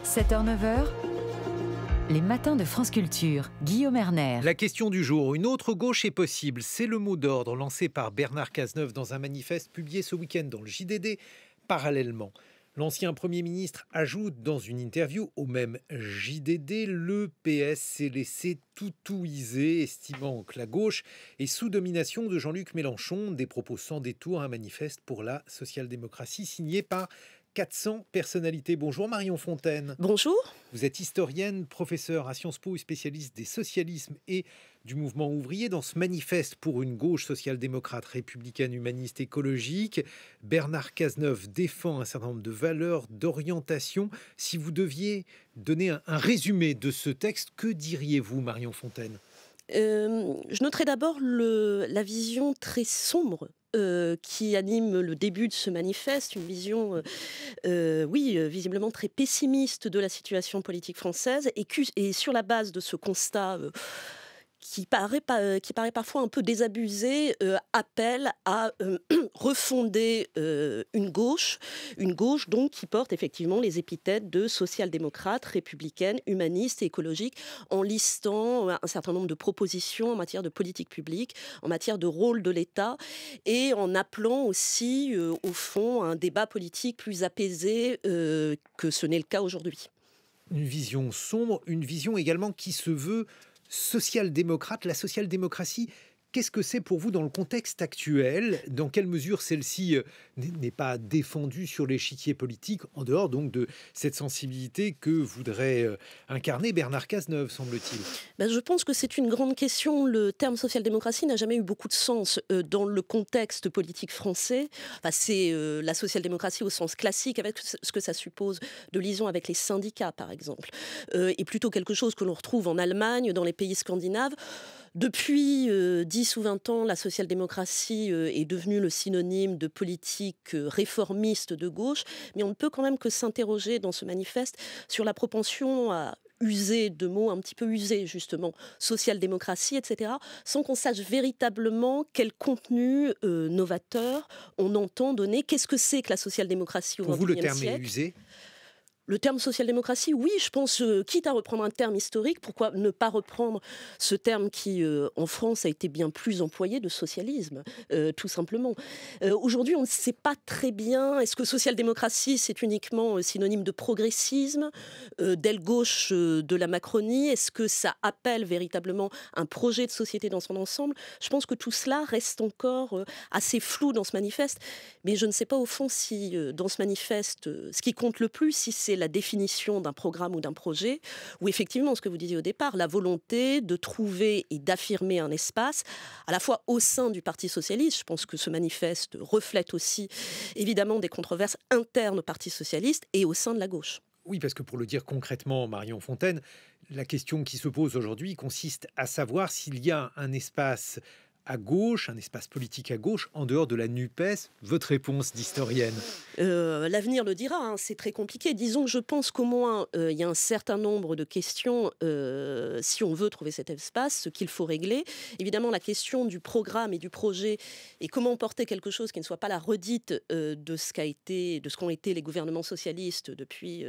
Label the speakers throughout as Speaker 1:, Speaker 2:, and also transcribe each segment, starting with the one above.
Speaker 1: 7h-9h, les matins de France Culture. Guillaume Erner.
Speaker 2: La question du jour, une autre gauche est possible. C'est le mot d'ordre lancé par Bernard Cazeneuve dans un manifeste publié ce week-end dans le JDD. Parallèlement, l'ancien Premier ministre ajoute dans une interview au même JDD, le PS s'est laissé toutouiser, estimant que la gauche est sous domination de Jean-Luc Mélenchon. Des propos sans détour, un manifeste pour la social-démocratie signé par 400 personnalités. Bonjour Marion Fontaine.
Speaker 3: Bonjour.
Speaker 2: Vous êtes historienne, professeure à Sciences Po et spécialiste des socialismes et du mouvement ouvrier. Dans ce manifeste pour une gauche social-démocrate, républicaine, humaniste, écologique, Bernard Cazeneuve défend un certain nombre de valeurs, d'orientation. Si vous deviez donner un résumé de ce texte, que diriez-vous, Marion Fontaine ?
Speaker 3: Je noterai d'abord la vision très sombre qui anime le début de ce manifeste, une vision, visiblement très pessimiste de la situation politique française, et sur la base de ce constat qui paraît parfois un peu désabusé, appelle à refonder une gauche donc qui porte effectivement les épithètes de social-démocrate, républicaine, humaniste et écologique, en listant un certain nombre de propositions en matière de politique publique, en matière de rôle de l'État, et en appelant aussi, au fond, un débat politique plus apaisé que ce n'est le cas aujourd'hui.
Speaker 2: Une vision sombre, une vision également qui se veut social-démocrate. La social-démocratie, qu'est-ce que c'est pour vous dans le contexte actuel ? Dans quelle mesure celle-ci n'est pas défendue sur l'échiquier politique, en dehors donc de cette sensibilité que voudrait incarner Bernard Cazeneuve, semble-t-il ?
Speaker 3: Je pense que c'est une grande question. Le terme social-démocratie n'a jamais eu beaucoup de sens dans le contexte politique français. C'est la social-démocratie au sens classique, avec ce que ça suppose de liaison avec les syndicats, par exemple. Et plutôt quelque chose que l'on retrouve en Allemagne, dans les pays scandinaves. Depuis 10 ou 20 ans, la social-démocratie est devenue le synonyme de politique réformiste de gauche, mais on ne peut quand même que s'interroger dans ce manifeste sur la propension à user de mots un petit peu usés, justement, social-démocratie, etc., sans qu'on sache véritablement quel contenu novateur on entend donner. Qu'est-ce que c'est que la social-démocratie au XXIe siècle ?
Speaker 2: Pour vous, le terme est usé ?
Speaker 3: Le terme social-démocratie, oui, je pense, quitte à reprendre un terme historique, pourquoi ne pas reprendre ce terme qui, en France, a été bien plus employé de socialisme, tout simplement. Aujourd'hui, on ne sait pas très bien, est-ce que social-démocratie, c'est uniquement synonyme de progressisme, d'aile gauche de la Macronie ? Est-ce que ça appelle véritablement un projet de société dans son ensemble ? Je pense que tout cela reste encore assez flou dans ce manifeste, mais je ne sais pas au fond si, dans ce manifeste, ce qui compte le plus, si c'est la définition d'un programme ou d'un projet, ou effectivement, ce que vous disiez au départ, la volonté de trouver et d'affirmer un espace, à la fois au sein du Parti socialiste. Je pense que ce manifeste reflète aussi, évidemment, des controverses internes au Parti socialiste et au sein de la gauche.
Speaker 2: Oui, parce que pour le dire concrètement, Marion Fontaine, la question qui se pose aujourd'hui consiste à savoir s'il y a un espace à gauche, un espace politique à gauche, en dehors de la NUPES. Votre réponse d'historienne ?
Speaker 3: L'avenir le dira, c'est très compliqué. Disons que je pense qu'au moins, il y a un certain nombre de questions, si on veut trouver cet espace, ce qu'il faut régler. Évidemment, la question du programme et du projet, et comment porter quelque chose qui ne soit pas la redite de ce qu'ont été les gouvernements socialistes depuis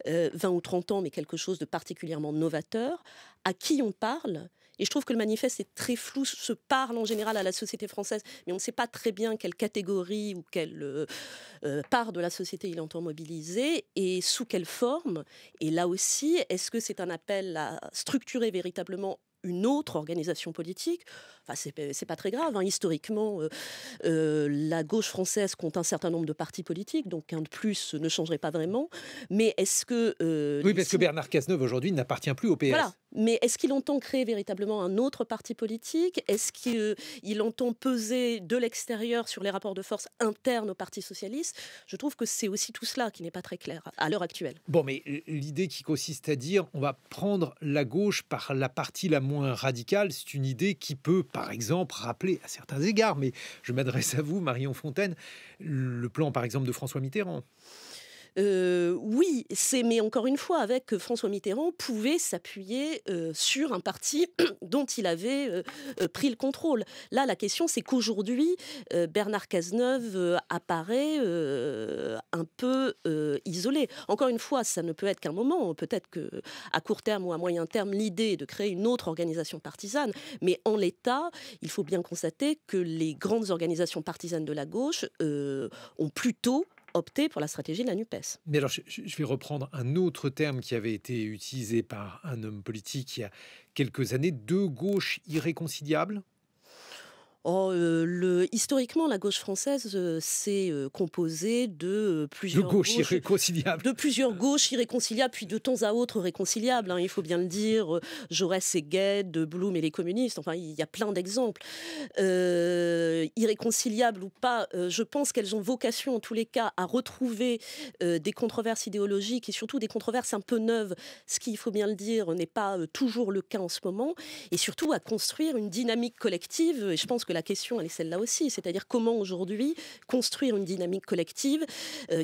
Speaker 3: 20 ou 30 ans, mais quelque chose de particulièrement novateur. À qui on parle ? Et je trouve que le manifeste est très flou, se parle en général à la société française, mais on ne sait pas très bien quelle catégorie ou quelle part de la société il entend mobiliser et sous quelle forme. Et là aussi, est-ce que c'est un appel à structurer véritablement une autre organisation politique ? C'est pas très grave. Historiquement, la gauche française compte un certain nombre de partis politiques, donc un de plus ne changerait pas vraiment. Mais est-ce que...
Speaker 2: oui, parce que Bernard Cazeneuve, aujourd'hui, n'appartient plus au PS.
Speaker 3: Voilà. Mais est-ce qu'il entend créer véritablement un autre parti politique ? Est-ce qu'il entend peser de l'extérieur sur les rapports de force internes au Parti socialiste ? Je trouve que c'est aussi tout cela qui n'est pas très clair à l'heure actuelle.
Speaker 2: Bon, mais l'idée qui consiste à dire on va prendre la gauche par la partie la moins radicale, c'est une idée qui peut, par exemple, rappeler à certains égards, mais je m'adresse à vous, Marion Fontaine, le plan, par exemple, de François Mitterrand.
Speaker 3: Oui, mais encore une fois, avec François Mitterrand, pouvait s'appuyer sur un parti dont il avait pris le contrôle. Là, la question, c'est qu'aujourd'hui, Bernard Cazeneuve apparaît un peu isolé. Encore une fois, ça ne peut être qu'un moment. Peut-être qu'à court terme ou à moyen terme, l'idée est de créer une autre organisation partisane. Mais en l'état, il faut bien constater que les grandes organisations partisanes de la gauche ont plutôt opté pour la stratégie de la NUPES.
Speaker 2: Mais alors, je vais reprendre un autre terme qui avait été utilisé par un homme politique il y a quelques années, deux gauches irréconciliables.
Speaker 3: Historiquement, la gauche française s'est composée de plusieurs
Speaker 2: gauches irréconciliables.
Speaker 3: De plusieurs gauches irréconciliables, puis de temps à autre réconciliables. Il faut bien le dire. Jaurès et Gued, Blum et les communistes. Enfin, il y a plein d'exemples. Irréconciliables ou pas, je pense qu'elles ont vocation, en tous les cas, à retrouver des controverses idéologiques et surtout des controverses un peu neuves, ce qui, il faut bien le dire, n'est pas toujours le cas en ce moment, et surtout à construire une dynamique collective. Et je pense que la question, elle est celle-là aussi, c'est-à-dire comment aujourd'hui construire une dynamique collective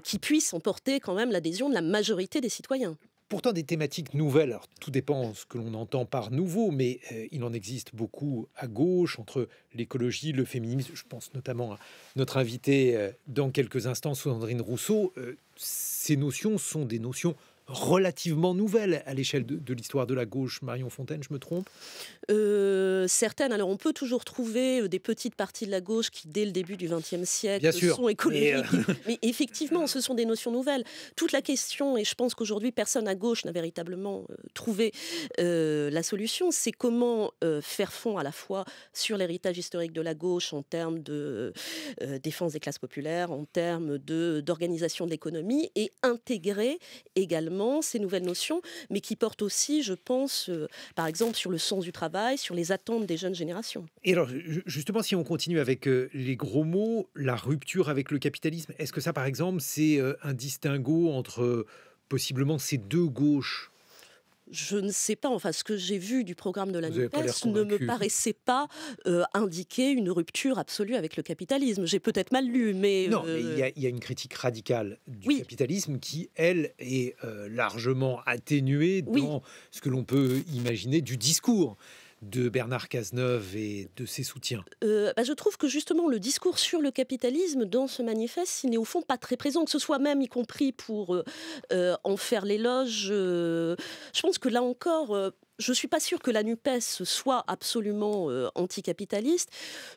Speaker 3: qui puisse emporter quand même l'adhésion de la majorité des citoyens.
Speaker 2: Pourtant des thématiques nouvelles, alors, tout dépend ce que l'on entend par nouveau, mais il en existe beaucoup à gauche, entre l'écologie, le féminisme. Je pense notamment à notre invité dans quelques instants, Sandrine Rousseau. Ces notions sont des notions relativement nouvelles à l'échelle de l'histoire de la gauche. Marion Fontaine, je me trompe?
Speaker 3: Certaines. Alors, on peut toujours trouver des petites parties de la gauche qui, dès le début du XXe siècle, sont écologiques. Mais effectivement, ce sont des notions nouvelles. Toute la question, et je pense qu'aujourd'hui, personne à gauche n'a véritablement trouvé la solution, c'est comment faire fond à la fois sur l'héritage historique de la gauche en termes de défense des classes populaires, en termes d'organisation de l'économie, et intégrer également ces nouvelles notions, mais qui portent aussi, je pense, par exemple, sur le sens du travail, sur les attentes des jeunes générations.
Speaker 2: Et alors, justement, si on continue avec les gros mots, la rupture avec le capitalisme, est-ce que ça, par exemple, c'est un distinguo entre possiblement ces deux gauches?
Speaker 3: Je ne sais pas, enfin ce que j'ai vu du programme de la NUPES ne me paraissait pas indiquer une rupture absolue avec le capitalisme. J'ai peut-être mal lu, mais...
Speaker 2: Non, mais il y a une critique radicale du capitalisme qui, elle, est largement atténuée dans ce que l'on peut imaginer du discours de Bernard Cazeneuve et de ses soutiens.
Speaker 3: Je trouve que justement le discours sur le capitalisme dans ce manifeste, il n'est au fond pas très présent, que ce soit même y compris pour en faire l'éloge. Je pense que là encore... je ne suis pas sûre que la NUPES soit absolument anticapitaliste.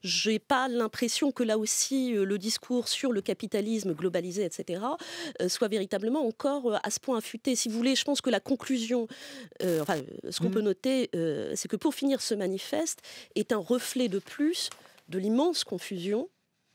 Speaker 3: Je n'ai pas l'impression que là aussi, le discours sur le capitalisme globalisé, etc., soit véritablement encore à ce point affûté. Si vous voulez, je pense que la conclusion, ce qu'on peut noter, c'est que pour finir, ce manifeste est un reflet de plus de l'immense confusion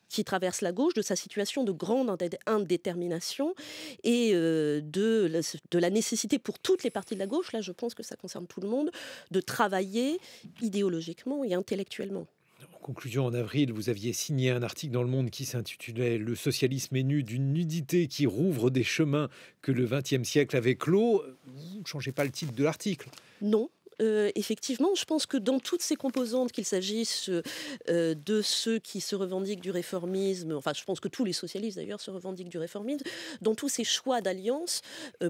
Speaker 3: qui traverse la gauche, de sa situation de grande indétermination et de la nécessité pour toutes les parties de la gauche, là je pense que ça concerne tout le monde, de travailler idéologiquement et intellectuellement.
Speaker 2: En conclusion, en avril, vous aviez signé un article dans Le Monde qui s'intitulait « Le socialisme est nu d'une nudité qui rouvre des chemins que le XXe siècle avait clos ». Vous ne changez pas le titre de l'article?
Speaker 3: Non. Effectivement, je pense que dans toutes ces composantes, qu'il s'agisse de ceux qui se revendiquent du réformisme, enfin je pense que tous les socialistes d'ailleurs se revendiquent du réformisme, dans tous ces choix d'alliance,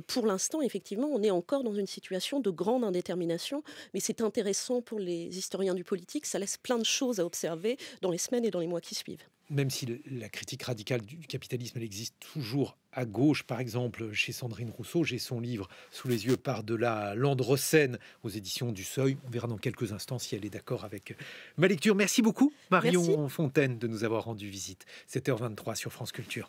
Speaker 3: pour l'instant effectivement on est encore dans une situation de grande indétermination, mais c'est intéressant pour les historiens du politique, ça laisse plein de choses à observer dans les semaines et dans les mois qui suivent.
Speaker 2: Même si la critique radicale du capitalisme, elle existe toujours à gauche, par exemple, chez Sandrine Rousseau, j'ai son livre sous les yeux Par-delà l'Androcène aux éditions du Seuil. On verra dans quelques instants si elle est d'accord avec ma lecture. Merci beaucoup, Marion Fontaine, de nous avoir rendu visite. 7h23 sur France Culture.